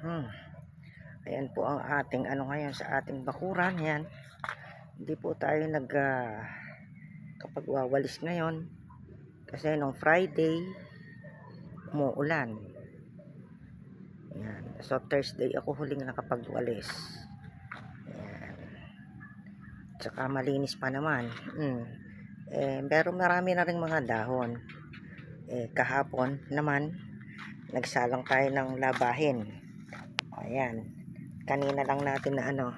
Hmm. Ayan po ang ating ano ngayon sa ating bakuran. Yan. Hindi po tayo kapag wawalis ngayon. Kasi nung Friday, umuulan. Yan. So Thursday ako huling nakapagwalis. Yan. Tsaka malinis pa naman. Pero marami na rin mga dahon. Kahapon naman, nagsalang tayo ng labahin. Ayan. Kanina lang natin na ano.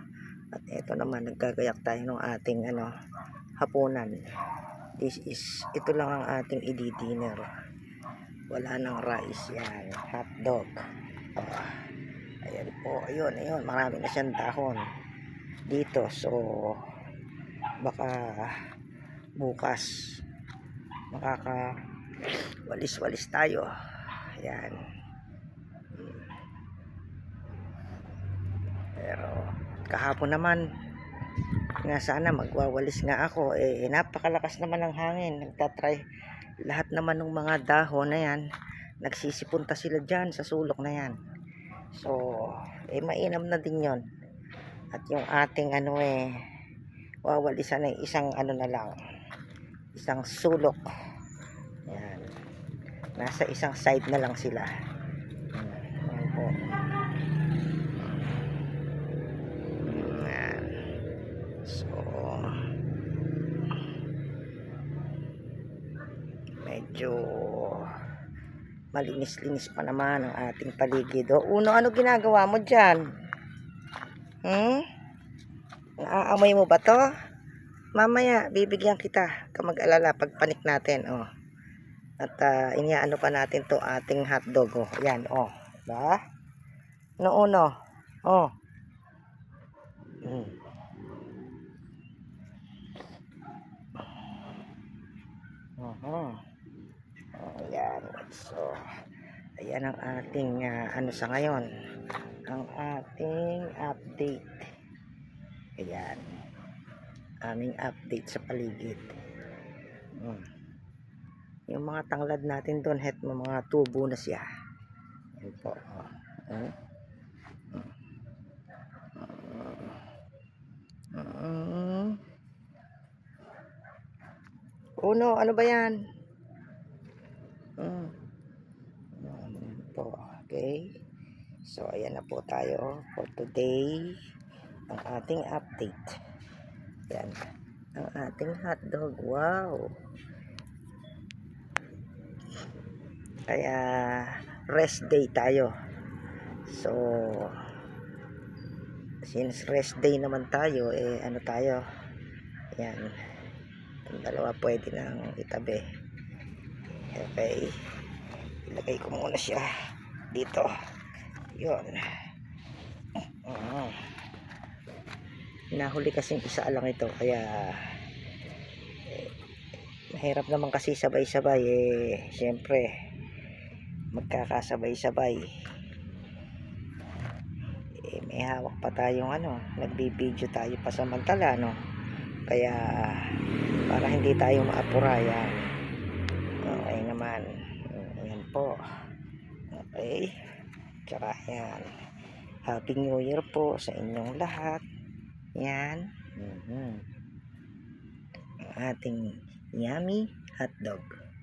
At ito naman, nagkagayak tayo ng ating hapunan. Ito lang ang ating i-dinner. Wala nang rice. Yan. Hotdog. Ayan po. Ayun. Marami na siyang dahon dito. So, baka bukas makakawalis-walis tayo. Ayan. Pero kahapon naman nga sana magwawalis nga ako, napakalakas naman ng hangin. Nagtatry lahat naman ng mga dahon na yan, nagsisipunta sila dyan sa sulok na yan. So mainam na din yon. At yung ating wawalisan ay isang na lang, isang sulok. Yan. Nasa isang side na lang sila. Yan po. So medyo malinis-linis pa naman ang ating paligid. Uno, ano ginagawa mo dyan? Naaamoy mo ba to? Mamaya bibigyan kita, ka mag-alala pagpanik natin. At iniaano pa natin to ating hotdog. Yan, ba? Uno. Ayan. So, ayan ang ating sa ngayon. Ang ating update. Ayan. Aming update sa paligid. Yung mga tanglad natin doon, mga tubo na siya. Ayan po. Uno, ano ba yan? Okay. So, ayan na po tayo for today. Ang ating update. Ayan. Ang ating hotdog. Wow. Kaya, rest day tayo. So, since rest day naman tayo, ano tayo? Ayan. Itong dalawa pwede nang itabi. Okay. Ilagay ko muna siya dito. Yun. Nahuli kasing isa lang ito. Kaya mahirap naman kasi sabay-sabay. Siyempre magkakasabay-sabay. May hawak pa tayong nagbibideo tayo pa samantala, kaya para hindi tayo maapura. Yan. Okay naman. Ayan po. Okay. Tsaka yan. Happy New Year po sa inyong lahat. Yan. Ang ating yummy hotdog.